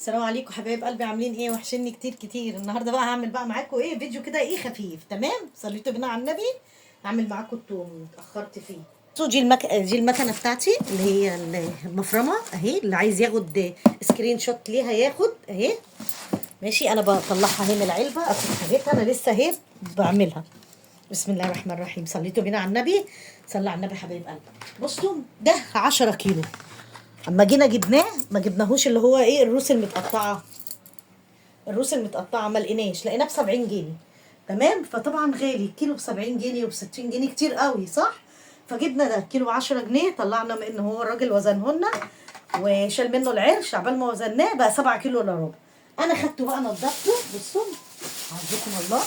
السلام عليكم حبايب قلبي، عاملين ايه؟ وحشني كتير كتير. النهارده بقى هعمل بقى معاكم ايه، فيديو كده ايه خفيف. تمام، صليتوا بينا على النبي. هعمل معاكم التوم، اتاخرت فيه. بصوا دي المكنه بتاعتي اللي هي المفرمه اهي، اللي عايز ياخد سكرين شوت ليها ياخد اهي. ماشي، انا بطلعها اهي من العلبه، اخد حاجتها انا لسه اهي بعملها. بسم الله الرحمن الرحيم، صليتوا بينا على النبي. صلى على النبي حبايب قلبي. بصوا ده 10 كيلو. اما جينا جبناه ما جبناهوش اللي هو ايه الروس المتقطعه. الروس المتقطعه ما لقيناش، لقيناه ب 70 جنيه. تمام، فطبعا غالي الكيلو ب 70 جنيه وب 60 جنيه كتير قوي، صح؟ فجبنا ده كيلو 10 جنيه، طلعنا من ان هو الراجل وزنهن وشال منه العرش، عبال ما وزناه بقى 7 كيلو الا ربع. انا خدته بقى نضفته. بصوا عزكم الله،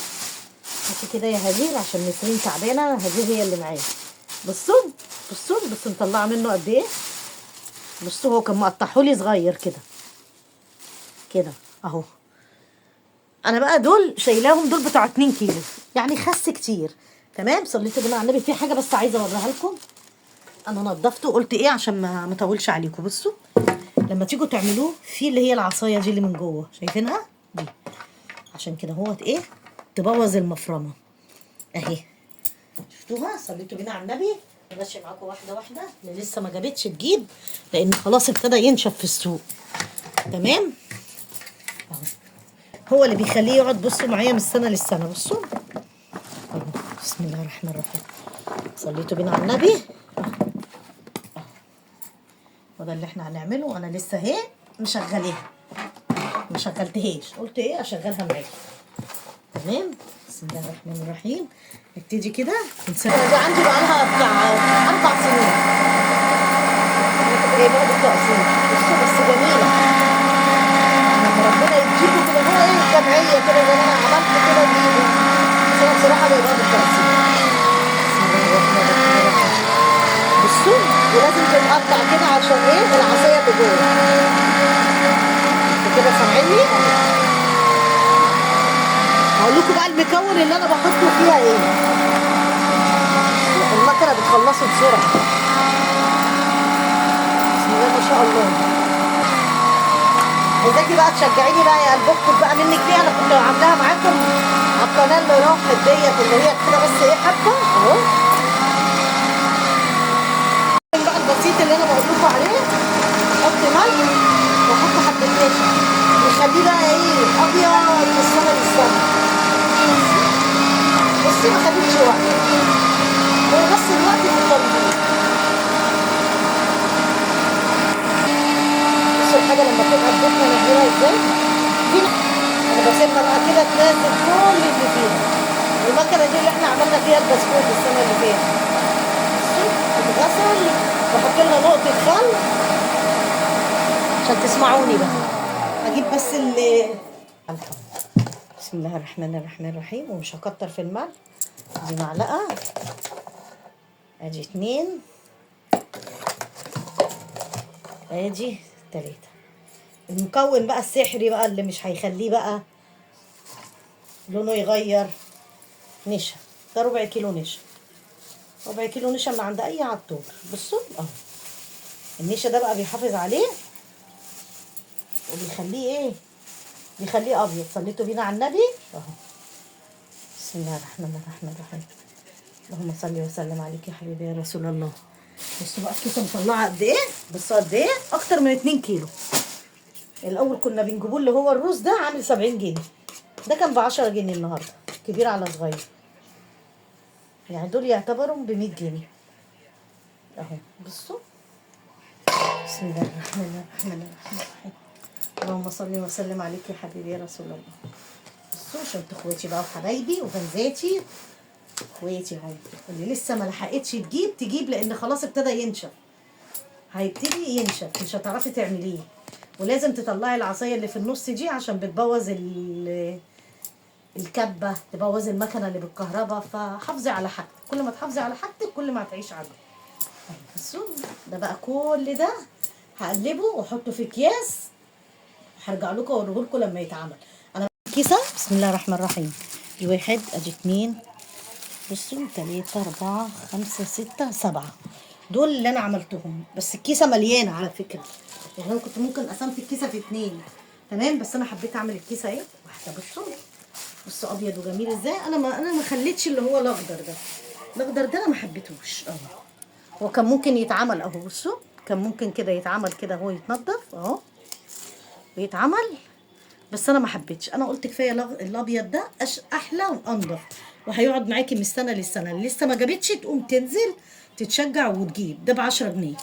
هاتي كده يا هدير عشان نسرين تعبانه، هدير هي اللي معايا. بصوا بصوا مطلعه منه قد ايه. بصوا هو كان مقطعهولي صغير كده كده اهو. انا بقى دول شايلاهم، دول بتوع 2 كيلو يعني خس كتير. تمام، صليتوا بالله على النبي. في حاجه بس عايزه اوريها لكم. انا نضفته قلت ايه عشان ما اطولش عليكم. بصوا لما تيجوا تعملوه في اللي هي العصايه دي اللي من جوه، شايفينها دي؟ عشان كده هوت ايه تبوظ المفرمه اهي. شفتوها؟ صليتوا بينا على النبي. ماشي معاكم واحده واحده، اللي لسه ما جابتش تجيب، لان خلاص ابتدى ينشف في السوق. تمام اهو، هو اللي بيخليه يقعد. بصوا معايا من السنه للسنه. بصوا اهو، بسم الله الرحمن الرحيم، صليتوا بينا على النبي. وده اللي احنا هنعمله. انا لسه اهي مشغلاها، ما شغلتهاش، قلت ايه اشغلها معاكم. تمام، بسم الله الرحمن الرحيم. نبتدي كده دي عندي بقى لها بتاع 4 سنين. انا كنت جايباها بالتقسيط. بصوا بس جميله، لما ربنا يديكوا كده هو ايه جمعيه كده زي ما انا عملت كده بايدي. بس انا بصراحه جايباها بالتقسيط. بسم الله الرحمن الرحيم. بصوا ولازم تتقطع كده عشان ايه العصايه اللي جوه. انتوا كده سامعيني؟ هقول لكم بقى المكون اللي انا بحطه فيها ايه. المكنه بتخلصه بسرعه. بسم الله ما شاء الله. عايزاكي بقى تشجعيني بقى يا قلب اختك بقى منك ليه. انا كنت عاملاها معاكم على القناه اللي راحت ديت، اللي هي كده بس ايه حبه اهو. بقى البسيط اللي انا بقول لكم عليه، احط ملح واحط حبه نشا، نخليه بقى ايه ابيض من السما للسما. بصي ما خدتش وقت، هو بس الوقت في التنظيف. بصوا الحاجه لما تبقى الجبنه نعملها ازاي. انا بسيبها بقى كده تنزل كل اللي فيها. المكنه دي اللي احنا عملنا فيها البسكوت السنه اللي فاتت. بصوا بتتغسل، بحط لها نقطه خل عشان تسمعوني بقى. اجيب بس بسم الله الرحمن الرحيم. ومش هكتر في الملح. دي معلقه، ادي 2، ادي 3. المكون بقى السحري بقى اللي مش هيخليه بقى لونه يغير، نشا. ده ربع كيلو نشا، ربع كيلو نشا من عند اي عطار. بصوا اهو، النشا ده بقى بيحافظ عليه وبيخليه ايه، بيخليه ابيض. صليتوا بينا على النبي اهو. بسم الله الرحمن الرحيم. اللهم صل وسلم عليك يا حبيبي يا رسول الله. بصوا بقى الكيسه مطلعه قد ايه. بصوا قد ايه، اكتر من 2 كيلو. الاول كنا بنجيبوه اللي هو الروز ده عامل 70 جنيه، ده كان ب 10 جنيه النهارده، كبير على صغير يعني. دول يعتبروا ب 100 جنيه اهو. بصوا بسم الله الرحمن الرحيم. اللهم صل وسلم عليك يا حبيبي يا رسول الله. بصوا شفت اخواتي بقى وحبايبي وبنزاتي اخواتي اهو. اللي لسه ما لحقتش تجيب لان خلاص ابتدى ينشف، هيبتدي ينشف مش هتعرفي تعمليه. ولازم تطلعي العصايه اللي في النص دي عشان بتبوظ الكبه، تبوظ المكنه اللي بالكهرباء. فحافظي على حاجتك، كل ما تحافظي على حاجتك كل ما هتعيش عجل. بصوا ده بقى كل ده هقلبه واحطه في اكياس، هرجع لكم اوريه لكم لما يتعمل. انا كيسه. بسم الله الرحمن الرحيم. دي 1 ادي 2 بصوا 3 4 5 6 7. دول اللي انا عملتهم، بس الكيسه مليانه على فكره. يعني انا كنت ممكن قسمت الكيسه في 2، تمام. بس انا حبيت اعمل الكيسه اهي واحده. بصوا ابيض وجميل ازاي. انا ما خليتش اللي هو الاخضر ده. الاخضر ده انا ما حبيتهوش اهو. هو كان ممكن يتعمل اهو. بصوا كان ممكن كده يتعمل كده، هو يتنضف اهو ويتعمل. بس انا ما حبيتش. انا قلت كفايه الابيض ده احلى وانضف، وهيقعد معاكي من السنه للسنه. اللي لسه ما جابتش تقوم تنزل تتشجع وتجيب. ده ب10 جنيه،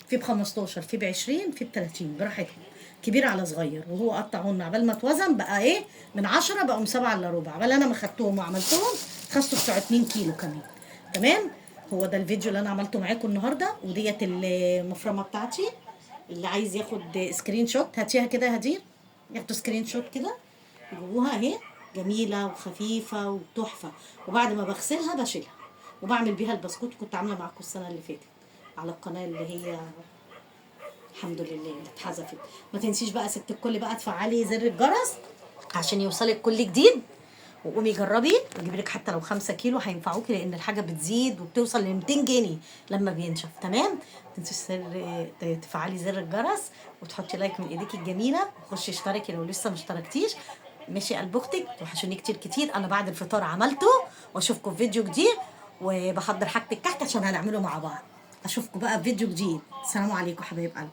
في ب15، في ب20، في ب30 براحتهم، كبير على صغير. وهو قطعهن عبال ما توزن بقى ايه، من 10 بقوا 7 الا ربع. عبال انا ما خدتهم وعملتهم خدوا بتوع 2 كيلو كمان. تمام. هو ده الفيديو اللي انا عملته معاكم النهارده. وديت المفرمه بتاعتي. اللي عايز ياخد سكرين شوت هاتيها كده يا هدير، ياخدوا سكرين شوت كده يجيبوها اهي. جميله وخفيفه وتحفه. وبعد ما بغسلها بشيلها وبعمل بيها البسكوت. كنت عامله معاكم السنه اللي فاتت على القناه اللي هي الحمد لله اللي اتحذفت. ما تنسيش بقى ست الكل بقى تفعلي زر الجرس عشان يوصلك كل جديد. وقومي جربي وجيبي لك حتى لو 5 كيلو هينفعوكي، لان الحاجه بتزيد وبتوصل ل 200 جنيه لما بينشف. تمام. ما تنسيش تفعلي زر الجرس وتحطي لايك من ايديك الجميله، وخشي اشتركي لو لسه ما اشتركتيش. ماشي قلب اختك. وحشوني كتير كتير. انا بعد الفطار عملته، واشوفكم في فيديو جديد. وبحضر حاجه الكحك عشان هنعمله مع بعض. اشوفكم بقى في فيديو جديد. السلام عليكم حبايب قلبي.